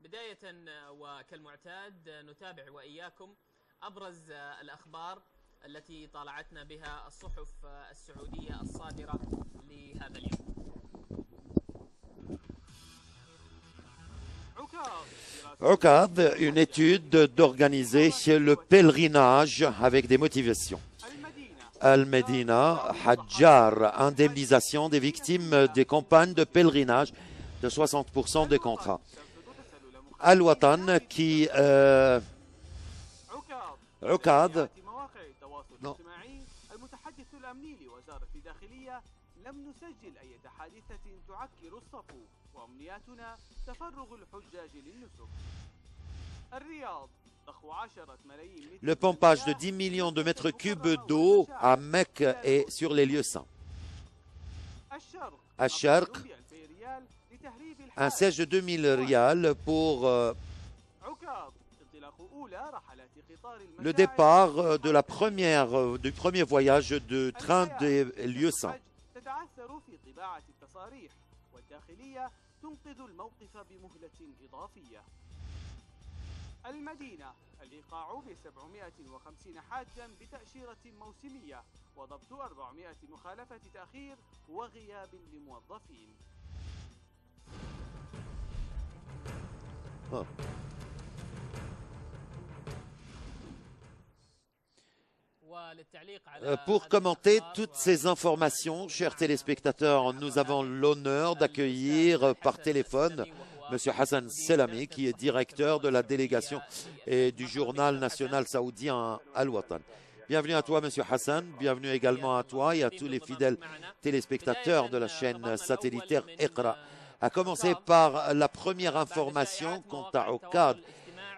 بداية وكالمعتاد نتابع وإياكم أبرز الأخبار التي طالعتنا بها الصحف السعودية الصادرة لهذا اليوم. Ukad, une étude d'organiser le pèlerinage avec des motivations. Al-Medina, Hajjar, indemnisation des victimes des campagnes de pèlerinage de 60% des contrats. Al-Watan qui... Ukad... Non. Le pompage de 10 millions de mètres cubes d'eau à Mecque et sur les lieux saints. Al-Sharq, un siège de 2000 rials pour le départ de du premier voyage de train des lieux saints. المدينة الإيقاع ب 750 حاجا بتأشيرة موسمية وضبط 400 مخالفة تأخير وغياب لموظفين. Pour commenter toutes ces informations, chers téléspectateurs, nous avons l'honneur d'accueillir par téléphone M. Hassan Selami, qui est directeur de la délégation et du journal national saoudien Al-Watan. Bienvenue à toi, M. Hassan. Bienvenue également à toi et à tous les fidèles téléspectateurs de la chaîne satellitaire Iqra. À commencer par la première information quant à Ukad.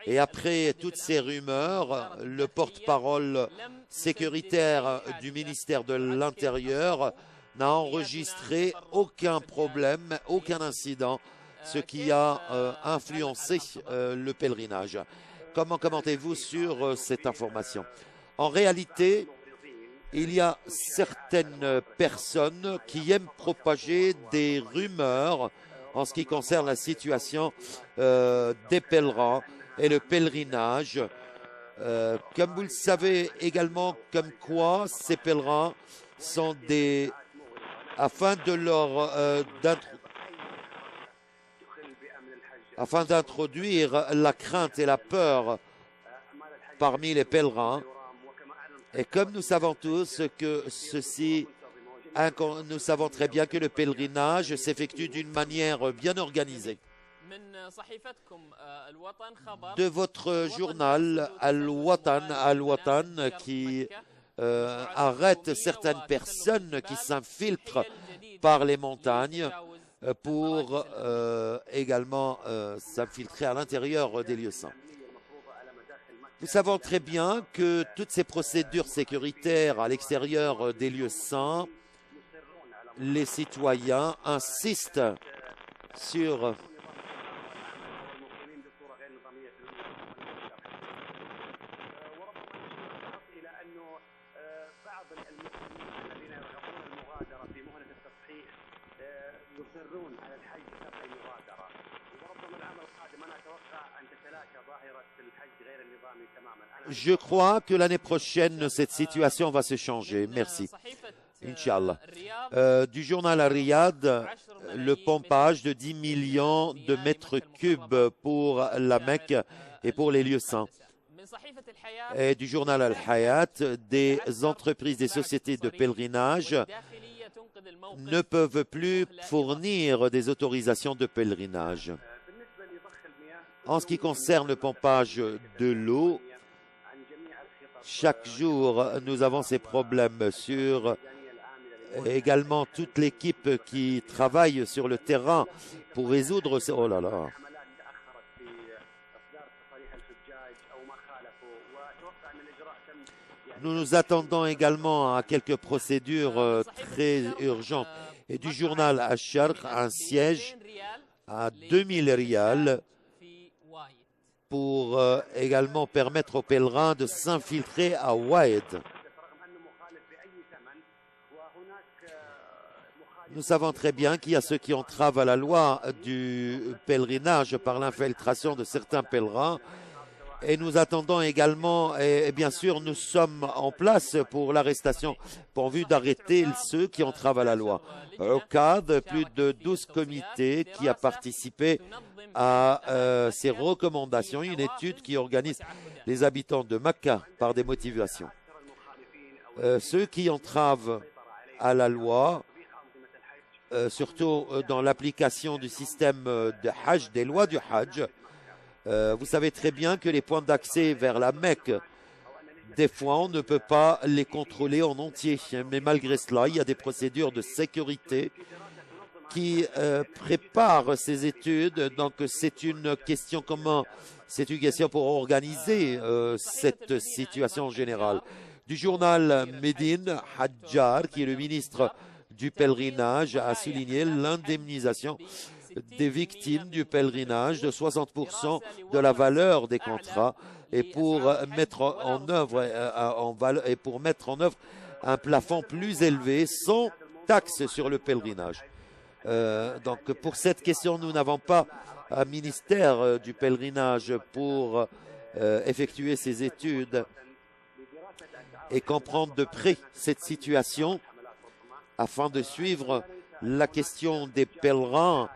Et après toutes ces rumeurs, le porte-parole sécuritaire du ministère de l'Intérieur n'a enregistré aucun problème, aucun incident, ce qui a influencé le pèlerinage. Comment commentez-vous sur cette information? En réalité, il y a certaines personnes qui aiment propager des rumeurs en ce qui concerne la situation des pèlerins et le pèlerinage. Comme vous le savez également, comme quoi ces pèlerins sont des... afin d'introduire la crainte et la peur parmi les pèlerins. Et comme nous savons tous que nous savons très bien que le pèlerinage s'effectue d'une manière bien organisée. De votre journal Al-Watan qui arrête certaines personnes qui s'infiltrent par les montagnes pour également s'infiltrer à l'intérieur des lieux saints. Nous savons très bien que toutes ces procédures sécuritaires à l'extérieur des lieux saints, les citoyens insistent sur Je crois que l'année prochaine, cette situation va se changer. Merci. Inch'Allah. Du journal Al-Riyad, le pompage de 10 millions de mètres cubes pour la Mecque et pour les lieux saints. Et du journal Al-Hayat, des entreprises, des sociétés de pèlerinage ne peuvent plus fournir des autorisations de pèlerinage. En ce qui concerne le pompage de l'eau, chaque jour, nous avons ces problèmes sur également toute l'équipe qui travaille sur le terrain pour résoudre ces... Oh là là. Nous nous attendons également à quelques procédures très urgentes. Et du journal Al-Sharq, un siège à 2000 rials pour également permettre aux pèlerins de s'infiltrer à Waïd. Nous savons très bien qu'il y a ceux qui entravent à la loi du pèlerinage par l'infiltration de certains pèlerins. Et nous attendons également, et bien sûr, nous sommes en place pour l'arrestation, pour vue d'arrêter ceux qui entravent à la loi. Au cadre, plus de 12 comités qui a participé à ces recommandations, une étude qui organise les habitants de Mecca par des motivations. Ceux qui entravent à la loi, surtout dans l'application du système de Hajj, des lois du Hajj, vous savez très bien que les points d'accès vers la Mecque, des fois, on ne peut pas les contrôler en entier. Mais malgré cela, il y a des procédures de sécurité qui préparent ces études. Donc, c'est une question pour organiser cette situation en général. Du journal Médine, Hadjar, qui est le ministre du pèlerinage, a souligné l'indemnisation des victimes du pèlerinage de 60% de la valeur des contrats et pour mettre en œuvre un plafond plus élevé sans taxe sur le pèlerinage. Donc pour cette question, nous n'avons pas un ministère du pèlerinage pour effectuer ces études et comprendre de près cette situation afin de suivre la question des pèlerins.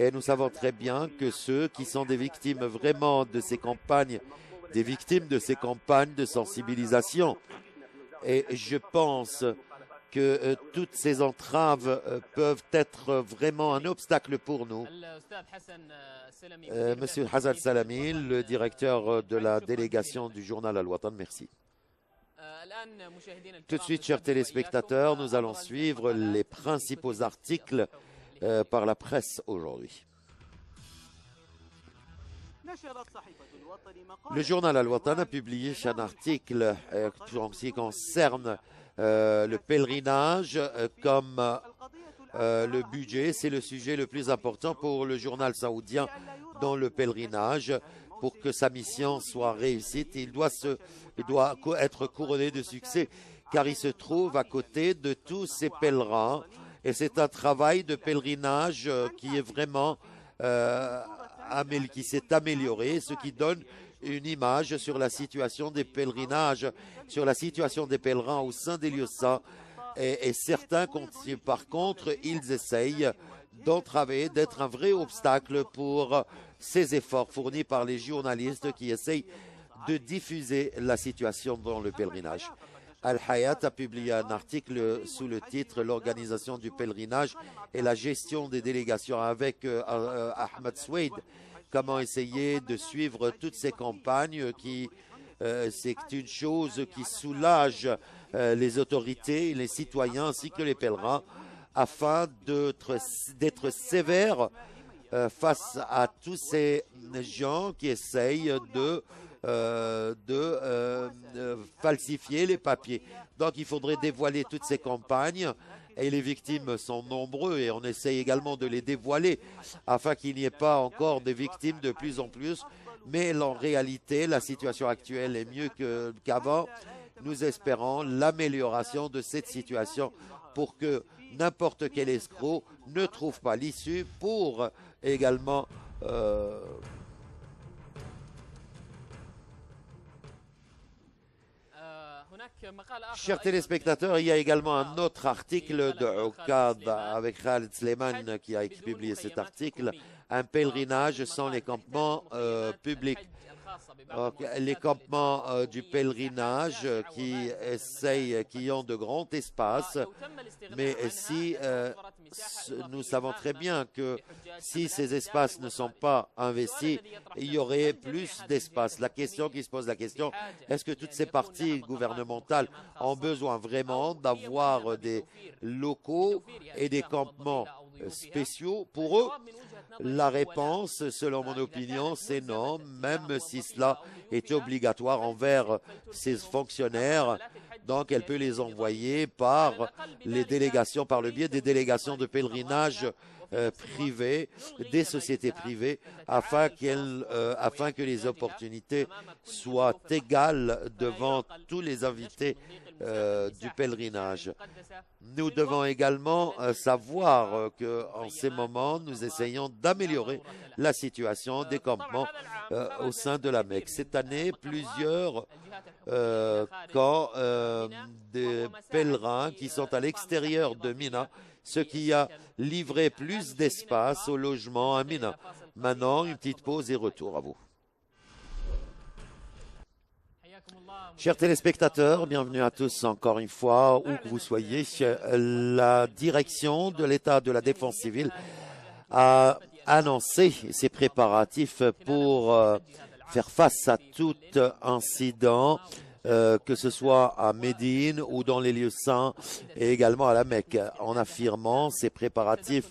Et nous savons très bien que ceux qui sont des victimes vraiment de ces campagnes, des victimes de ces campagnes de sensibilisation. Et je pense que toutes ces entraves peuvent être vraiment un obstacle pour nous. Monsieur Hassan Salami, le directeur de la délégation du journal Al-Watan, merci. Tout de suite, chers téléspectateurs, nous allons suivre les principaux articles par la presse aujourd'hui. Le journal Al-Watan a publié un article en ce qui concerne le pèlerinage comme le budget. C'est le sujet le plus important pour le journal saoudien dans le pèlerinage. Pour que sa mission soit réussie, il doit être couronné de succès car il se trouve à côté de tous ces pèlerins. Et c'est un travail de pèlerinage qui est vraiment qui s'est amélioré, ce qui donne une image sur la situation des pèlerinages, sur la situation des pèlerins au sein des lieux saints. Et certains, par contre, ils essayent d'entraver, d'être un vrai obstacle pour ces efforts fournis par les journalistes qui essayent de diffuser la situation dans le pèlerinage. Al-Hayat a publié un article sous le titre « L'organisation du pèlerinage et la gestion des délégations » avec Ahmed Swade. Comment essayer de suivre toutes ces campagnes c'est une chose qui soulage les autorités, les citoyens ainsi que les pèlerins afin d'être sévères face à tous ces gens qui essayent de falsifier les papiers. Donc il faudrait dévoiler toutes ces campagnes et les victimes sont nombreuses et on essaye également de les dévoiler afin qu'il n'y ait pas encore de victimes de plus en plus. Mais en réalité, la situation actuelle est mieux qu'avant. Nous espérons l'amélioration de cette situation pour que n'importe quel escroc ne trouve pas l'issue pour également Chers téléspectateurs, il y a également un autre article de Oukad avec Khaled Sleiman qui a publié cet article, un pèlerinage sans les campements publics. Donc, les campements du pèlerinage qui ont de grands espaces, mais si nous savons très bien que si ces espaces ne sont pas investis, il y aurait plus d'espace. La question qui se pose, est-ce que toutes ces parties gouvernementales ont besoin vraiment d'avoir des locaux et des campements spéciaux pour eux? La réponse, selon mon opinion, c'est non, même si cela est obligatoire envers ces fonctionnaires. Donc, elle peut les envoyer par les délégations, par le biais des délégations de pèlerinage privées, des sociétés privées, afin que les opportunités soient égales devant tous les invités du pèlerinage. Nous devons également savoir qu'en ces moments, nous essayons d'améliorer la situation des campements au sein de la Mecque. Cette année, plusieurs camps des pèlerins qui sont à l'extérieur de Mina, ce qui a livré plus d'espace au logement à Mina. Maintenant, une petite pause et retour à vous. Chers téléspectateurs, bienvenue à tous encore une fois, où que vous soyez. La direction de l'État de la Défense civile a annoncé ses préparatifs pour faire face à tout incident, que ce soit à Médine ou dans les lieux saints et également à la Mecque, en affirmant ces préparatifs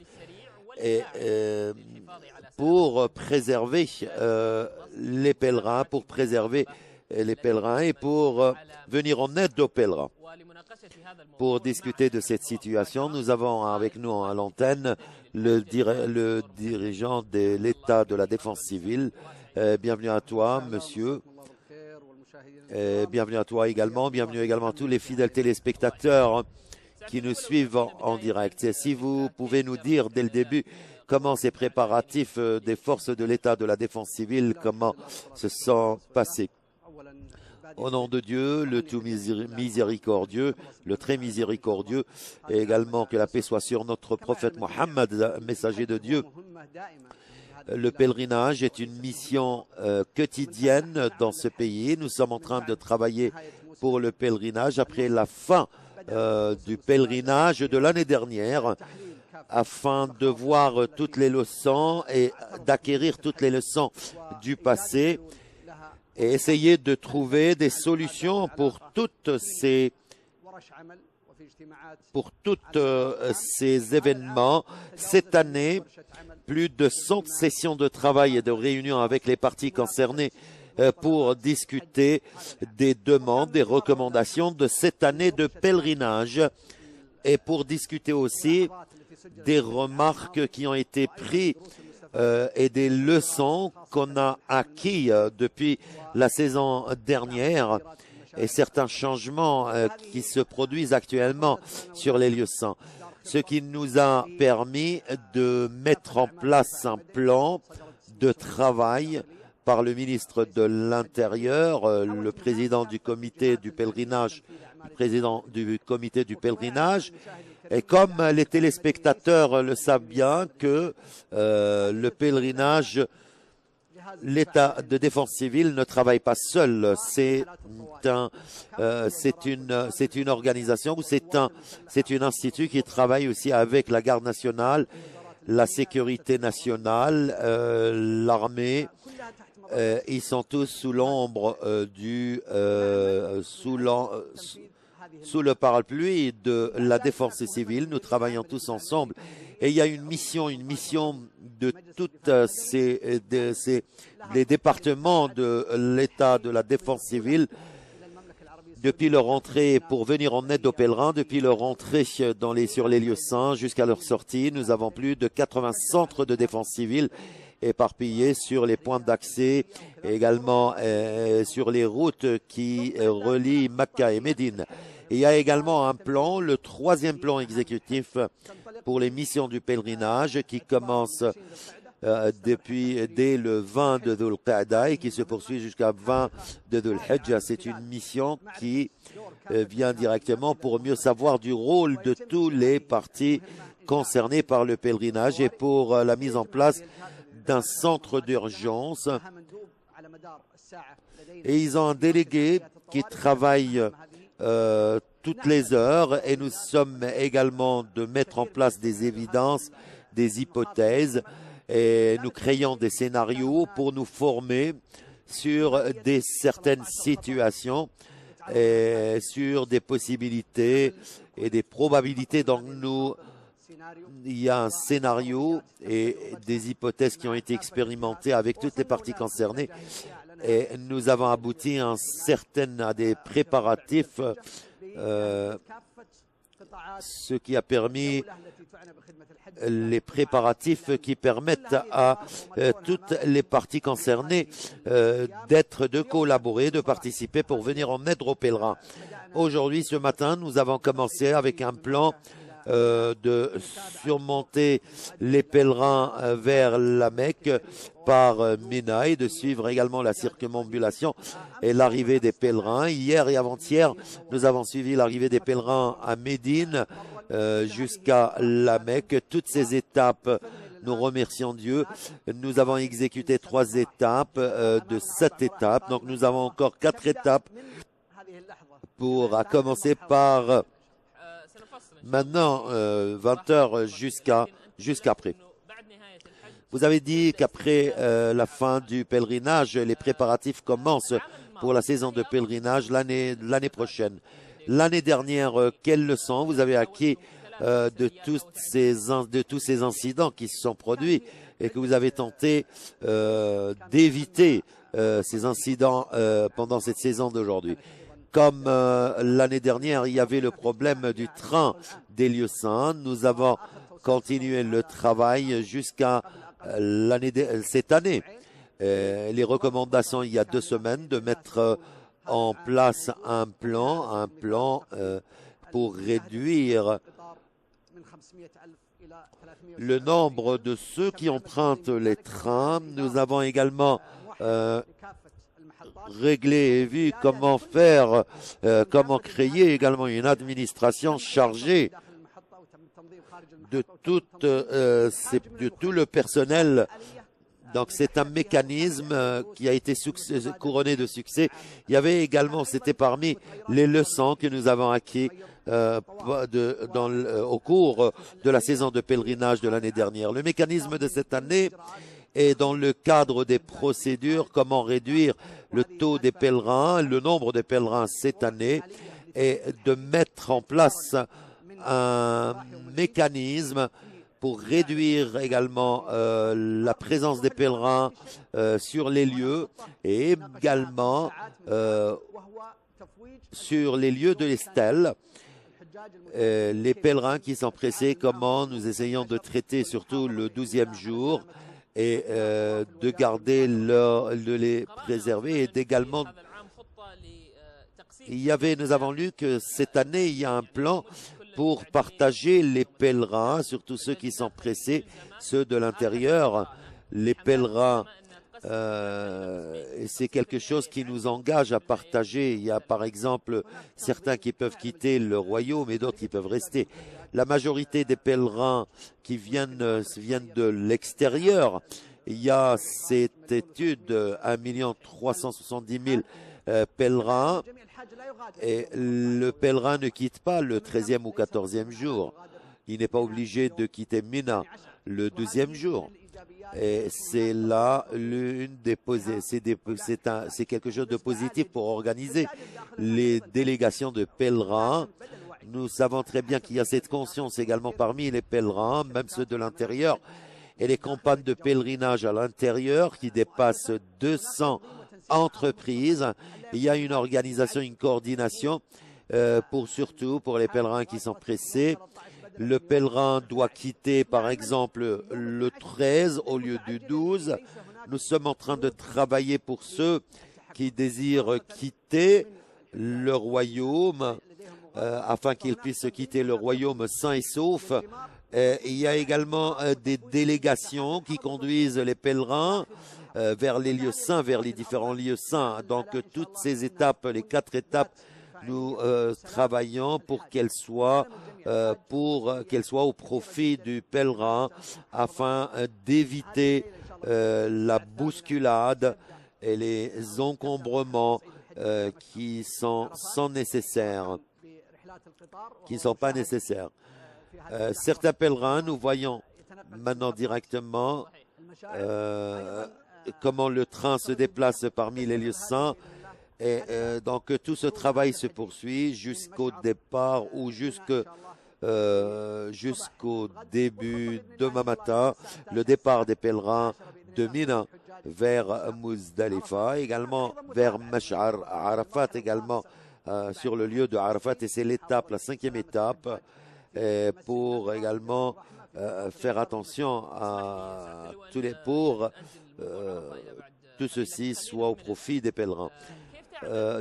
pour préserver les pèlerins, et pour venir en aide aux pèlerins. Pour discuter de cette situation, nous avons avec nous à l'antenne le dirigeant de l'État de la Défense civile. Bienvenue à toi, monsieur. Bienvenue à toi également. Bienvenue également à tous les fidèles téléspectateurs qui nous suivent en direct. Et si vous pouvez nous dire dès le début comment ces préparatifs des forces de l'État de la Défense civile, comment se sont passés. Au nom de Dieu, le tout miséricordieux, le très miséricordieux, et également que la paix soit sur notre prophète Mohammed, messager de Dieu. Le pèlerinage est une mission quotidienne dans ce pays. Nous sommes en train de travailler pour le pèlerinage après la fin du pèlerinage de l'année dernière, afin de voir toutes les leçons et d'acquérir toutes les leçons du passé et essayer de trouver des solutions pour tous ces événements. Cette année, plus de 100 sessions de travail et de réunions avec les parties concernées pour discuter des demandes, des recommandations de cette année de pèlerinage et pour discuter aussi des remarques qui ont été prises et des leçons qu'on a acquis depuis la saison dernière et certains changements qui se produisent actuellement sur les lieux saints. Ce qui nous a permis de mettre en place un plan de travail par le ministre de l'Intérieur, le président du comité du pèlerinage, et comme les téléspectateurs le savent bien que le pèlerinage, l'État de défense civile ne travaille pas seul. C'est une organisation ou c'est un institut qui travaille aussi avec la garde nationale, la sécurité nationale, l'armée. Ils sont tous sous l'ombre sous le parapluie de la défense civile. Nous travaillons tous ensemble et il y a une mission de toutes les départements de l'État de la défense civile depuis leur entrée pour venir en aide aux pèlerins, depuis leur entrée sur les lieux saints jusqu'à leur sortie. Nous avons plus de 80 centres de défense civile éparpillés sur les points d'accès, également sur les routes qui relient Mecca et Médine. Et il y a également un plan, le 3e plan exécutif pour les missions du pèlerinage qui commence dès le 20 de Dhul Qa'da et qui se poursuit jusqu'à 20 de Dhul Hijjah. C'est une mission qui vient directement pour mieux savoir du rôle de tous les partis concernés par le pèlerinage et pour la mise en place d'un centre d'urgence. Et ils ont un délégué qui travaille toutes les heures et nous sommes également de mettre en place des évidences, des hypothèses et nous créons des scénarios pour nous former sur certaines situations et sur des possibilités et des probabilités. Donc il y a un scénario et des hypothèses qui ont été expérimentées avec toutes les parties concernées et nous avons abouti à des préparatifs, ce qui a permis les préparatifs qui permettent à toutes les parties concernées de collaborer, de participer pour venir en aide aux pèlerins. Aujourd'hui, ce matin, nous avons commencé avec un plan de surmonter les pèlerins vers la Mecque par Mina et de suivre également la circumambulation et l'arrivée des pèlerins. Hier et avant-hier, nous avons suivi l'arrivée des pèlerins à Médine jusqu'à la Mecque. Toutes ces étapes, nous remercions Dieu. Nous avons exécuté 3 étapes de 7 étapes. Donc nous avons encore 4 étapes pour commencer par maintenant 20 heures jusqu'après. Vous avez dit qu'après la fin du pèlerinage, les préparatifs commencent pour la saison de pèlerinage l'année prochaine. L'année dernière, quelles leçons vous avez acquis de tous ces incidents qui se sont produits et que vous avez tenté d'éviter ces incidents pendant cette saison d'aujourd'hui? Comme l'année dernière, il y avait le problème du train des lieux saints. Nous avons continué le travail jusqu'à cette année. Les recommandations il y a 2 semaines de mettre en place un plan pour réduire le nombre de ceux qui empruntent les trains. Nous avons également réglé et vu comment faire, comment créer également une administration chargée de tout le personnel. Donc c'est un mécanisme qui a été couronné de succès. Il y avait également, c'était parmi les leçons que nous avons acquises au cours de la saison de pèlerinage de l'année dernière. Le mécanisme de cette année est dans le cadre des procédures, comment réduire le taux des pèlerins, le nombre de pèlerins cette année, et de mettre en place un mécanisme pour réduire également la présence des pèlerins sur les lieux et également sur les lieux de l'Estelle. Les pèlerins qui sont pressés, comment nous essayons de traiter surtout le 12e jour et de garder de les préserver et d'également nous avons lu que cette année il y a un plan pour partager les pèlerins, surtout ceux qui sont pressés, ceux de l'intérieur, les pèlerins. C'est quelque chose qui nous engage à partager. Il y a par exemple certains qui peuvent quitter le royaume et d'autres qui peuvent rester. La majorité des pèlerins qui viennent de l'extérieur. Il y a cette étude, 1 370 000 pèlerins. Et le pèlerin ne quitte pas le 13e ou 14e jour. Il n'est pas obligé de quitter Mina le 12e jour. Et c'est là c'est quelque chose de positif pour organiser les délégations de pèlerins. Nous savons très bien qu'il y a cette conscience également parmi les pèlerins, même ceux de l'intérieur, et les campagnes de pèlerinage à l'intérieur qui dépassent 200 entreprises. Il y a une organisation, une coordination surtout pour les pèlerins qui sont pressés. Le pèlerin doit quitter par exemple le 13 au lieu du 12. Nous sommes en train de travailler pour ceux qui désirent quitter le royaume afin qu'ils puissent quitter le royaume sain et sauf. Il y a également des délégations qui conduisent les pèlerins vers les lieux saints, vers les différents lieux saints. Donc toutes ces étapes, les 4 étapes, nous travaillons pour qu'elles soient au profit du pèlerin afin d'éviter la bousculade et les encombrements qui sont pas nécessaires. Certains pèlerins, nous voyons maintenant directement comment le train se déplace parmi les lieux saints. Et donc tout ce travail se poursuit jusqu'au départ ou jusqu'au début demain matin, le départ des pèlerins de Mina vers Muzdalifa, également vers Mash'ar, Arafat également sur le lieu de Arafat, et c'est l'étape, la 5e étape, pour également faire attention à tout ceci soit au profit des pèlerins.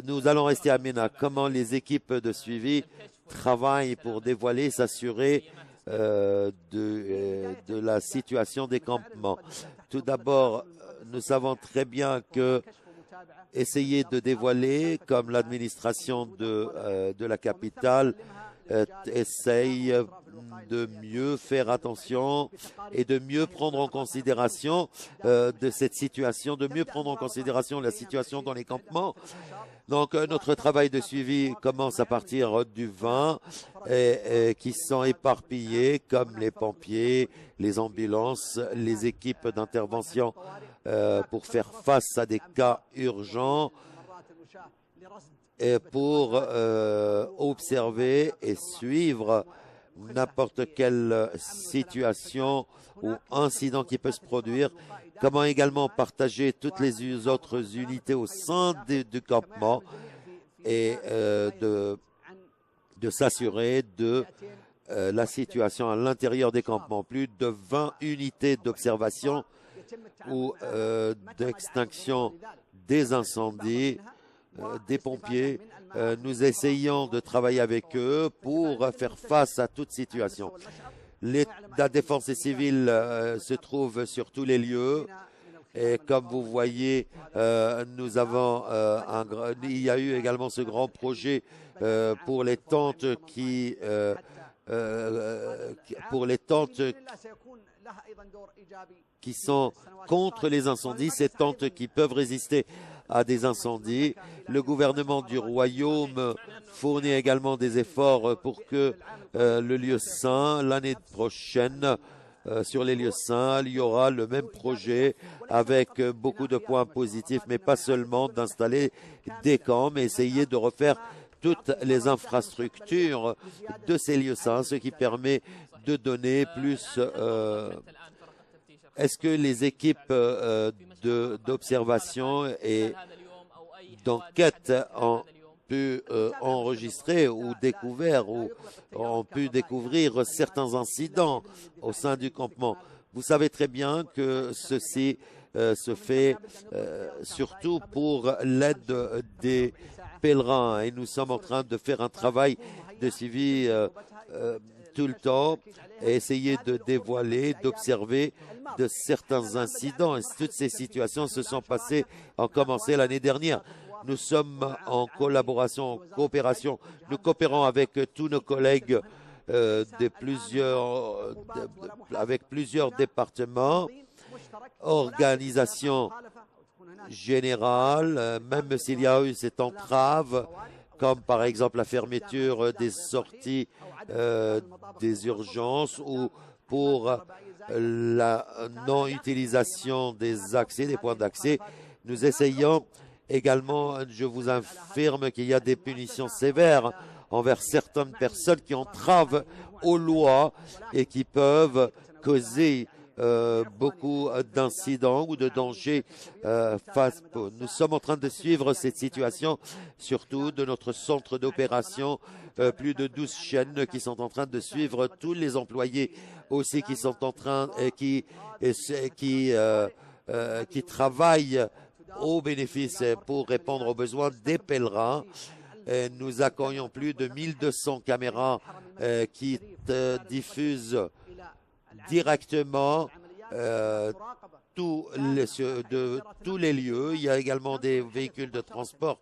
nous allons rester à Ména. Comment les équipes de suivi travaillent pour dévoiler, s'assurer de la situation des campements. Tout d'abord, nous savons très bien que essayer de dévoiler, comme l'administration de la capitale essaye de mieux faire attention et de mieux prendre en considération de cette situation, de mieux prendre en considération la situation dans les campements. Donc, notre travail de suivi commence à partir du 20 et qui sont éparpillés comme les pompiers, les ambulances, les équipes d'intervention pour faire face à des cas urgents et pour observer et suivre n'importe quelle situation ou incident qui peut se produire. Comment également partager toutes les autres unités au sein du campement et de s'assurer de la situation à l'intérieur des campements. Plus de 20 unités d'observation ou d'extinction des incendies, des pompiers. Nous essayons de travailler avec eux pour faire face à toute situation. La défense civile se trouve sur tous les lieux et comme vous voyez, nous avons il y a eu également ce grand projet pour les tentes qui sont contre les incendies, ces tentes qui peuvent résister à des incendies. Le gouvernement du royaume fournit également des efforts pour que le lieu saint, l'année prochaine, sur les lieux saints, il y aura le même projet avec beaucoup de points positifs, mais pas seulement d'installer des camps, mais essayer de refaire toutes les infrastructures de ces lieux saints, ce qui permet de donner plus. Est-ce que les équipes d'observation et d'enquête ont pu enregistrer ou découvert ou ont pu découvrir certains incidents au sein du campement? Vous savez très bien que ceci se fait surtout pour l'aide des pèlerins et nous sommes en train de faire un travail de suivi tout le temps et essayer de dévoiler, d'observer de certains incidents. Et toutes ces situations se sont passées, ont commencé l'année dernière. Nous sommes en collaboration, en coopération. Nous coopérons avec tous nos collègues avec plusieurs départements, organisations générales, même s'il y a eu cette entrave, comme par exemple la fermeture des sorties des urgences ou pour la non-utilisation des accès, des points d'accès. Nous essayons également, je vous affirme qu'il y a des punitions sévères envers certaines personnes qui entravent aux lois et qui peuvent causer beaucoup d'incidents ou de dangers Nous sommes en train de suivre cette situation, surtout de notre centre d'opération, plus de 12 chaînes qui sont en train de suivre tous les employés aussi qui sont en train qui travaillent au bénéfice pour répondre aux besoins des pèlerins. Nous accueillons plus de 1200 caméras qui diffusent directement tous les lieux. Il y a également des véhicules de transport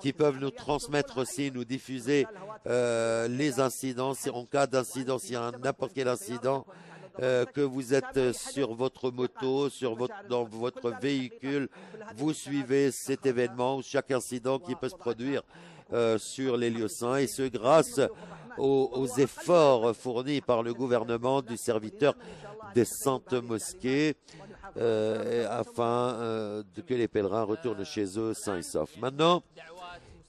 qui peuvent nous transmettre aussi, nous diffuser les incidents. En cas d'incident, s'il y a n'importe quel incident, que vous êtes sur votre moto, dans votre véhicule, vous suivez cet événement ou chaque incident qui peut se produire sur les lieux saints, et ce grâce aux efforts fournis par le gouvernement du serviteur des saintes mosquées afin que les pèlerins retournent chez eux sains et saufs. Maintenant,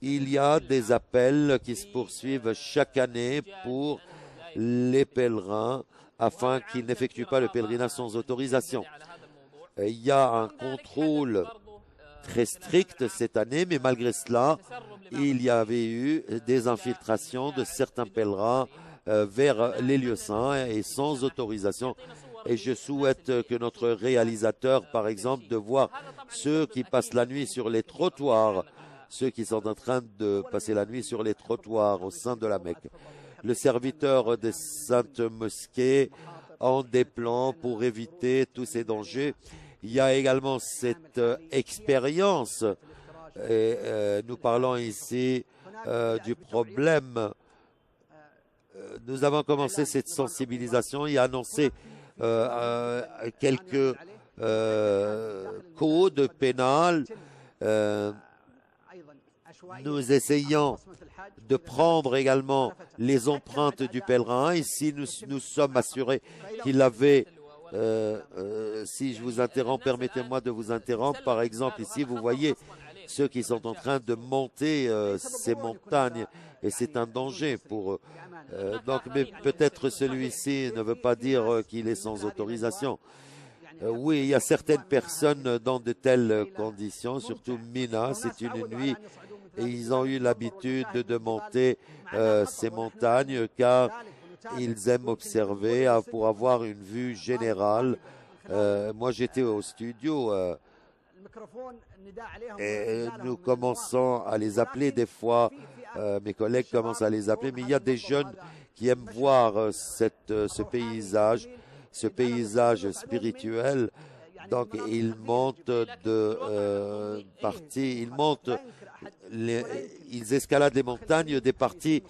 il y a des appels qui se poursuivent chaque année pour les pèlerins afin qu'ils n'effectuent pas le pèlerinage sans autorisation. Il y a un contrôle très strict cette année, mais malgré cela, il y avait eu des infiltrations de certains pèlerins vers les lieux saints et sans autorisation. Et je souhaite que notre réalisateur, par exemple, de voir ceux qui passent la nuit sur les trottoirs ceux qui sont en train de passer la nuit sur les trottoirs au sein de la Mecque. Le serviteur des saintes mosquées ont des plans pour éviter tous ces dangers. Il y a également cette expérience, et nous parlons ici du problème. Nous avons commencé cette sensibilisation et annoncé quelques codes pénals. Nous essayons de prendre également les empreintes du pèlerin. Ici, nous sommes assurés qu'il avait, si je vous interromps, permettez-moi de vous interrompre. Par exemple, ici, vous voyez ceux qui sont en train de monter ces montagnes et c'est un danger pour eux. Donc, mais peut-être celui-ci ne veut pas dire qu'il est sans autorisation. Oui, il y a certaines personnes dans de telles conditions, surtout Mina, c'est une nuit, et ils ont eu l'habitude de monter ces montagnes car ils aiment observer pour avoir une vue générale. Moi, j'étais au studio et nous commençons à les appeler des fois. Mes collègues commencent à les appeler, mais il y a des jeunes qui aiment voir ce paysage spirituel. Donc, ils montent de parties, ils escaladent les montagnes des parties,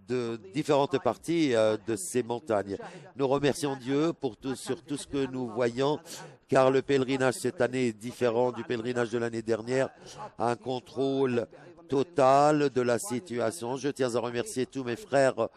de différentes parties de ces montagnes. Nous remercions Dieu sur tout ce que nous voyons, car le pèlerinage cette année est différent du pèlerinage de l'année dernière. Un contrôle total de la situation. Je tiens à remercier tous mes frères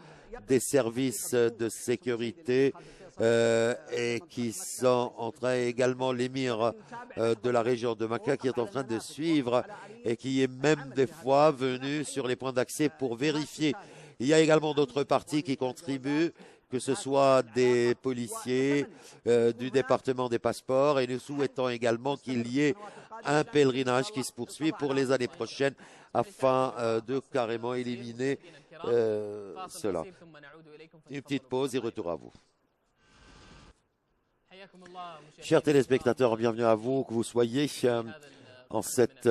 des services de sécurité et qui sont en train, également l'émir de la région de Mecca qui est en train de suivre et qui est même des fois venu sur les points d'accès pour vérifier. Il y a également d'autres parties qui contribuent, que ce soit des policiers, du département des passeports, et nous souhaitons également qu'il y ait un pèlerinage qui se poursuit pour les années prochaines afin de carrément éliminer cela. Une petite pause et retour à vous. Chers téléspectateurs, bienvenue à vous, que vous soyez en cette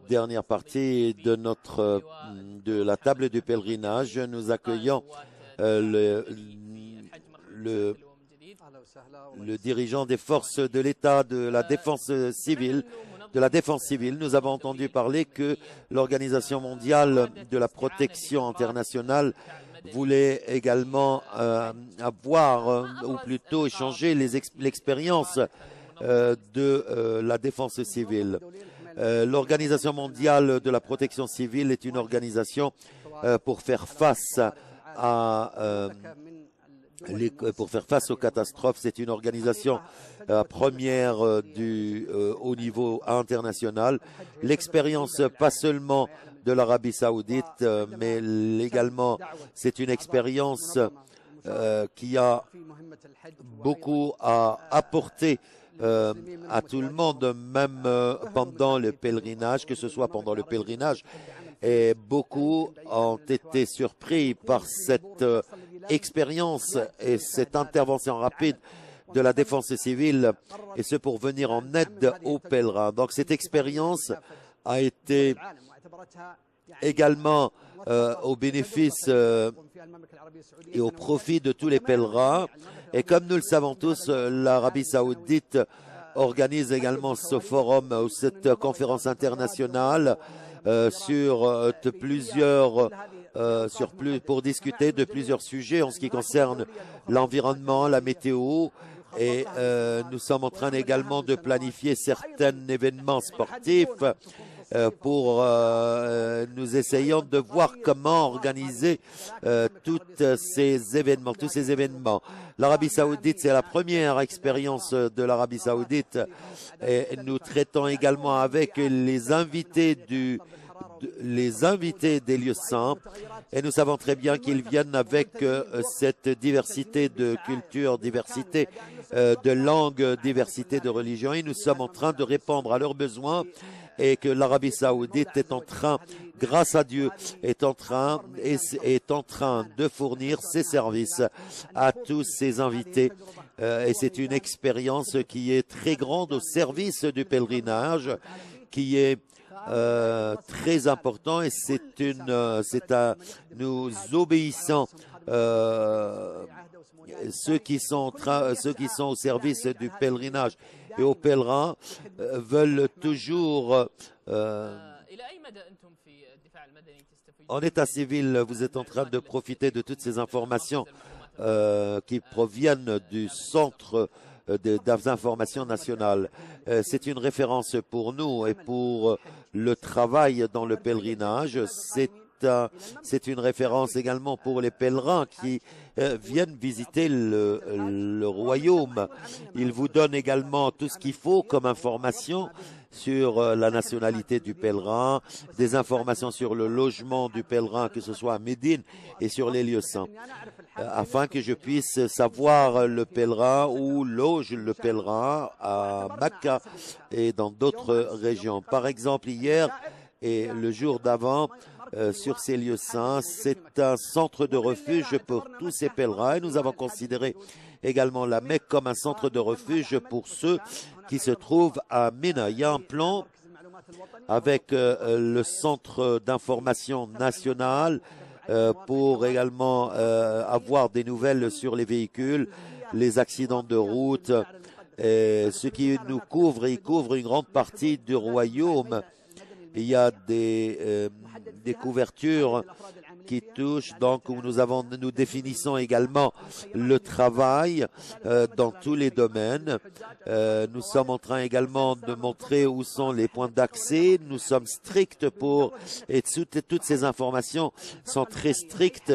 dernière partie de la table du pèlerinage. Nous accueillons le dirigeant des forces de l'État de la défense civile. Nous avons entendu parler que l'Organisation mondiale de la protection internationale voulait également avoir, ou plutôt échanger l'expérience de la défense civile. L'Organisation mondiale de la protection civile est une organisation pour faire face aux catastrophes. C'est une organisation première au niveau international. L'expérience, pas seulement de l'Arabie Saoudite, mais également, c'est une expérience qui a beaucoup à apporter à tout le monde, même pendant le pèlerinage, que ce soit pendant le pèlerinage. Et beaucoup ont été surpris par cette expérience et cette intervention rapide de la défense civile, et ce pour venir en aide aux pèlerins. Donc cette expérience a été également au bénéfice et au profit de tous les pèlerins. Et comme nous le savons tous, l'Arabie Saoudite organise également ce forum ou cette conférence internationale pour discuter de plusieurs sujets en ce qui concerne l'environnement, la météo, et nous sommes en train également de planifier certains événements sportifs nous essayons de voir comment organiser tous ces événements. L'Arabie Saoudite, c'est la première expérience de l'Arabie Saoudite, et nous traitons également avec les invités des lieux saints, et nous savons très bien qu'ils viennent avec cette diversité de cultures, diversité de langues, diversité de religions, et nous sommes en train de répondre à leurs besoins, et que l'Arabie Saoudite est en train, grâce à Dieu, est en train de fournir ses services à tous ses invités. Et c'est une expérience qui est très grande au service du pèlerinage, qui est très important et nous obéissons ceux qui sont au service du pèlerinage et aux pèlerins veulent toujours en état civil, vous êtes en train de profiter de toutes ces informations qui proviennent du centre d'information nationale. C'est une référence pour nous et pour le travail dans le pèlerinage. C'est une référence également pour les pèlerins qui viennent visiter le royaume. Il vous donne également tout ce qu'il faut comme information sur la nationalité du pèlerin, des informations sur le logement du pèlerin, que ce soit à Médine et sur les lieux saints, afin que je puisse savoir le pèlerin où loge le pèlerin à Mecca et dans d'autres régions. Par exemple, hier et le jour d'avant, sur ces lieux saints, c'est un centre de refuge pour tous ces pèlerins et nous avons considéré également la Mecque comme un centre de refuge pour ceux qui se trouvent à Mina. Il y a un plan avec le centre d'information national pour également avoir des nouvelles sur les véhicules, les accidents de route, ce qui nous couvre, il couvre une grande partie du royaume. Il y a des couvertures qui touchent, donc où nous définissons également le travail dans tous les domaines. Nous sommes en train également de montrer où sont les points d'accès. Nous sommes stricts et toutes ces informations sont très strictes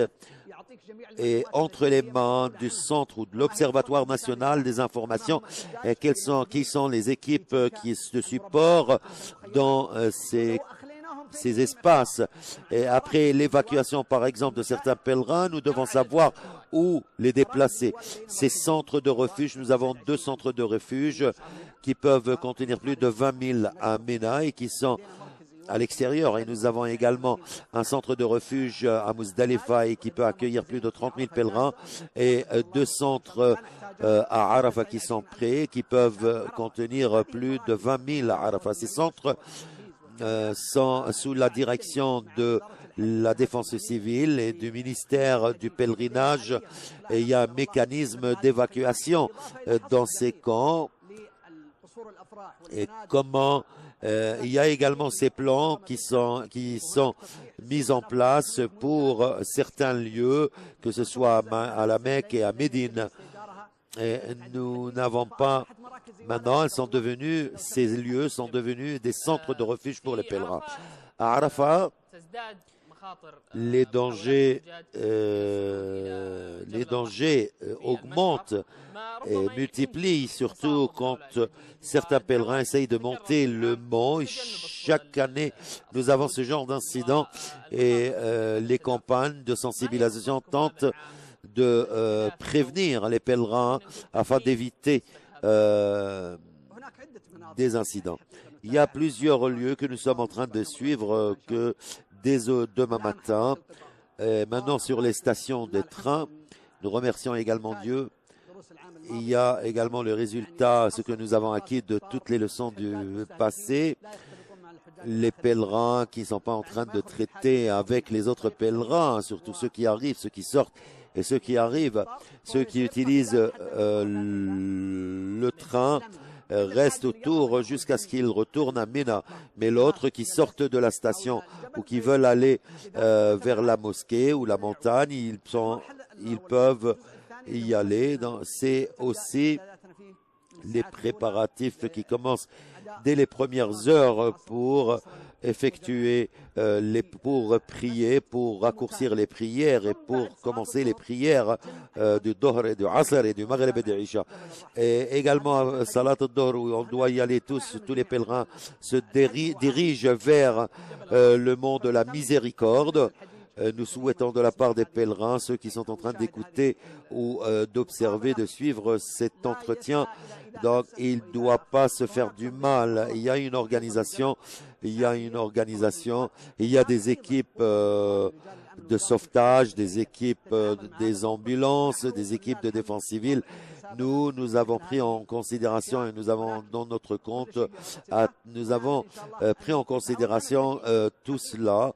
et entre les mains du centre ou de l'Observatoire national des informations et qui sont les équipes qui de support dans ces espaces. Et après l'évacuation, par exemple, de certains pèlerins, nous devons savoir où les déplacer. Ces centres de refuge, nous avons 2 centres de refuge qui peuvent contenir plus de 20 000 à Mina et qui sont à l'extérieur. Et nous avons également un centre de refuge à Muzdalifa et qui peut accueillir plus de 30 000 pèlerins et 2 centres à Arafat qui sont prêts, qui peuvent contenir plus de 20 000 à Arafat. Ces centres sont sous la direction de la défense civile et du ministère du pèlerinage. Et il y a un mécanisme d'évacuation dans ces camps. Et comment il y a également ces plans qui sont mis en place pour certains lieux, que ce soit à la Mecque et à Médine. Et nous n'avons pas maintenant, ces lieux sont devenus des centres de refuge pour les pèlerins. À Arafat, les dangers augmentent et multiplient, surtout quand certains pèlerins essayent de monter le mont. Et chaque année, nous avons ce genre d'incident et les campagnes de sensibilisation tentent de prévenir les pèlerins afin d'éviter des incidents. Il y a plusieurs lieux que nous sommes en train de suivre que dès demain matin. Maintenant sur les stations de train, nous remercions également Dieu. Il y a également le résultat, ce que nous avons acquis de toutes les leçons du passé. Les pèlerins qui ne sont pas en train de traiter avec les autres pèlerins, surtout ceux qui arrivent, ceux qui sortent et ceux qui arrivent, ceux qui utilisent le train restent autour jusqu'à ce qu'ils retournent à Mina. Mais l'autre qui sortent de la station ou qui veulent aller vers la mosquée ou la montagne, ils peuvent y aller. C'est aussi les préparatifs qui commencent dès les premières heures pour effectuer pour prier, pour raccourcir les prières et pour commencer les prières du Dohr et du Asr et du Maghreb et du Isha. Et également Salat al-Dohr où on doit y aller tous les pèlerins se dirigent vers le mont de la miséricorde. Nous souhaitons de la part des pèlerins, ceux qui sont en train d'écouter ou d'observer, de suivre cet entretien. Donc, il ne doit pas se faire du mal. Il y a une organisation, il y a des équipes de sauvetage, des équipes des ambulances, des équipes de défense civile, nous avons pris en considération et nous avons dans notre compte, nous avons pris en considération tout cela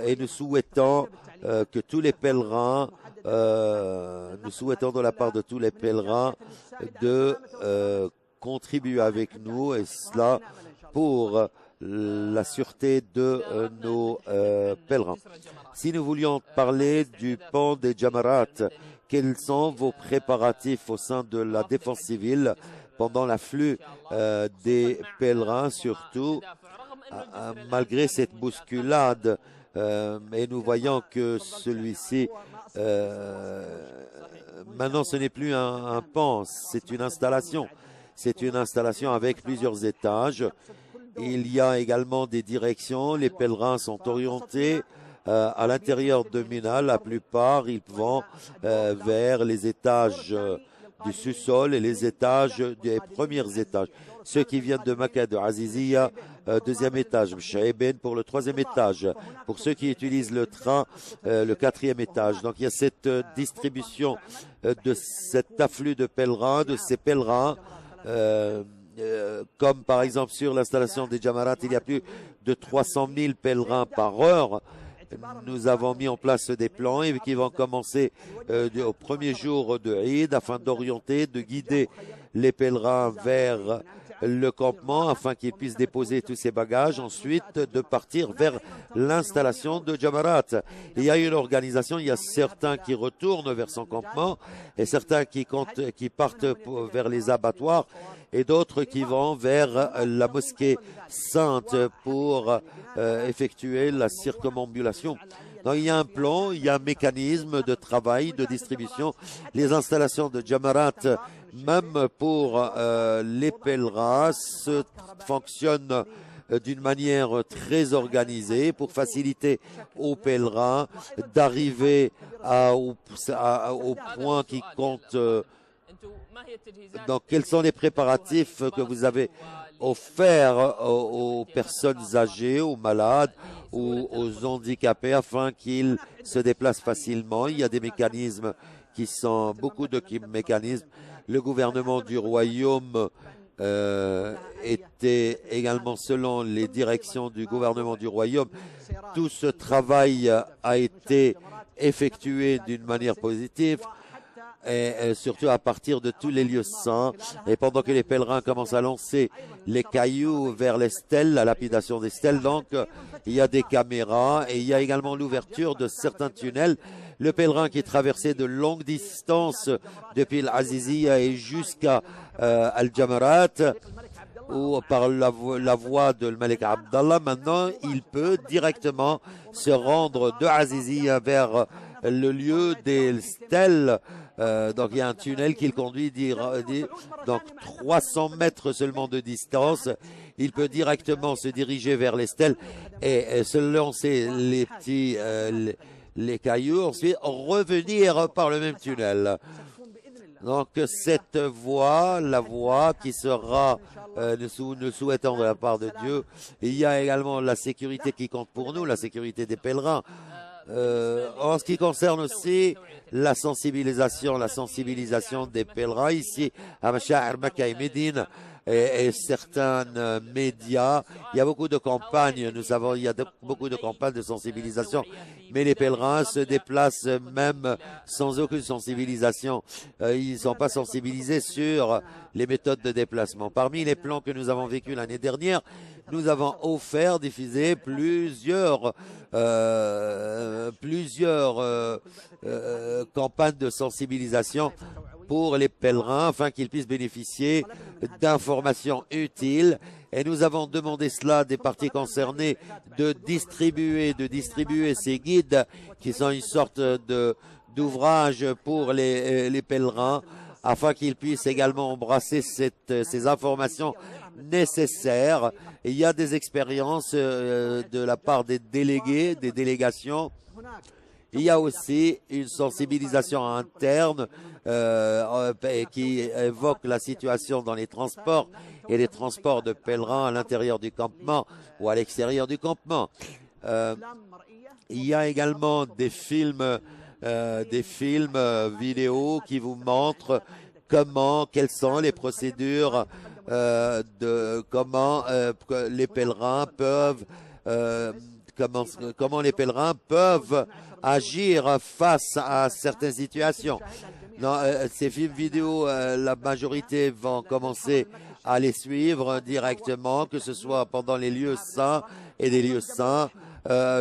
et nous souhaitons que tous les pèlerins, nous souhaitons de la part de tous les pèlerins de contribuer avec nous et cela pour la sûreté de nos pèlerins. Si nous voulions parler du pont des Jamarat, quels sont vos préparatifs au sein de la défense civile pendant l'afflux des pèlerins, surtout malgré cette bousculade et nous voyons que celui-ci, maintenant ce n'est plus un pont, c'est une installation. C'est une installation avec plusieurs étages. Il y a également des directions. Les pèlerins sont orientés à l'intérieur de Mina. La plupart, ils vont vers les étages du sous-sol et les étages des premiers étages. Ceux qui viennent de Makkah, de Azizia, deuxième étage, Mshaiben pour le troisième étage. Pour ceux qui utilisent le train, le quatrième étage. Donc il y a cette distribution de cet afflux de pèlerins, de ces pèlerins. Comme par exemple sur l'installation des Jamarat, il y a plus de 300 000 pèlerins par heure. Nous avons mis en place des plans et qui vont commencer au premier jour de Eid afin d'orienter, de guider les pèlerins vers le campement afin qu'ils puissent déposer tous ces bagages, ensuite de partir vers l'installation de Jamarat. Il y a une organisation, il y a certains qui retournent vers son campement et certains qui partent vers les abattoirs et d'autres qui vont vers la mosquée sainte pour effectuer la circumambulation. Donc, il y a un plan, il y a un mécanisme de travail, de distribution. Les installations de Jamarat, même pour les pèlerins, fonctionnent d'une manière très organisée pour faciliter aux pèlerins d'arriver au point qui compte. Donc, quels sont les préparatifs que vous avez offerts aux personnes âgées, aux malades ou aux handicapés afin qu'ils se déplacent facilement? Il y a des mécanismes qui sont beaucoup de mécanismes. Le gouvernement du royaume était également, selon les directions du gouvernement du royaume, tout ce travail a été effectué d'une manière positive. Et surtout à partir de tous les lieux saints. Et pendant que les pèlerins commencent à lancer les cailloux vers les stèles, la lapidation des stèles, donc il y a des caméras et il y a également l'ouverture de certains tunnels. Le pèlerin qui traversait de longues distances depuis l'Azizia et jusqu'à Al-Jamarat, ou par la voie de Malik Abdallah, maintenant il peut directement se rendre de Azizia vers le lieu des stèles. Donc il y a un tunnel qui le conduit donc 300 mètres seulement de distance. Il peut directement se diriger vers les stèles et se lancer les petits les cailloux, ensuite revenir par le même tunnel. Donc cette voie, la voie qui sera, nous souhaitons de la part de Dieu, il y a également la sécurité qui compte pour nous, la sécurité des pèlerins. En ce qui concerne aussi la sensibilisation des pèlerins ici à Masha'ar, Makkah et Médine et certains médias, il y a beaucoup de campagnes, nous savons, il y a beaucoup de campagnes de sensibilisation, mais les pèlerins se déplacent même sans aucune sensibilisation. Ils ne sont pas sensibilisés sur les méthodes de déplacement. Parmi les plans que nous avons vécus l'année dernière, nous avons offert, diffusé plusieurs campagnes de sensibilisation pour les pèlerins afin qu'ils puissent bénéficier d'informations utiles. Et nous avons demandé cela des parties concernées de distribuer ces guides qui sont une sorte d'ouvrage pour les pèlerins afin qu'ils puissent également embrasser ces informations nécessaires. Et il y a des expériences de la part des délégués, des délégations. Il y a aussi une sensibilisation interne qui évoque la situation dans les transports et les transports de pèlerins à l'intérieur du campement ou à l'extérieur du campement. Il y a également des films vidéo qui vous montrent quelles sont les procédures comment les pèlerins peuvent comment les pèlerins peuvent agir face à certaines situations. Ces films vidéo, la majorité vont commencer à les suivre directement, que ce soit pendant les lieux saints et des lieux saints,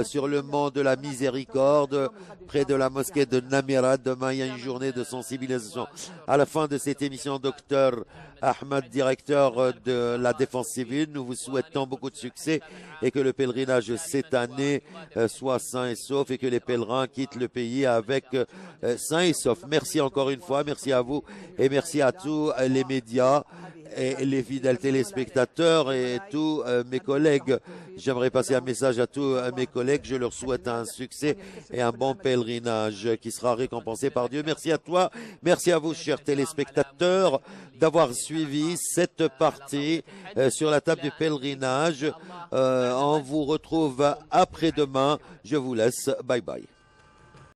sur le mont de la Miséricorde, près de la mosquée de Namira. Demain, il y a une journée de sensibilisation. À la fin de cette émission, Dr Ahmed, directeur de la Défense civile, nous vous souhaitons beaucoup de succès et que le pèlerinage cette année soit sain et sauf et que les pèlerins quittent le pays avec sain et sauf. Merci encore une fois, merci à vous et merci à tous les médias et les fidèles téléspectateurs et tous mes collègues. J'aimerais passer un message à tous mes collègues. Je leur souhaite un succès et un bon pèlerinage qui sera récompensé par Dieu. Merci à toi, merci à vous, chers téléspectateurs, d'avoir suivi cette partie sur la table du pèlerinage. On vous retrouve après-demain. Je vous laisse. Bye bye.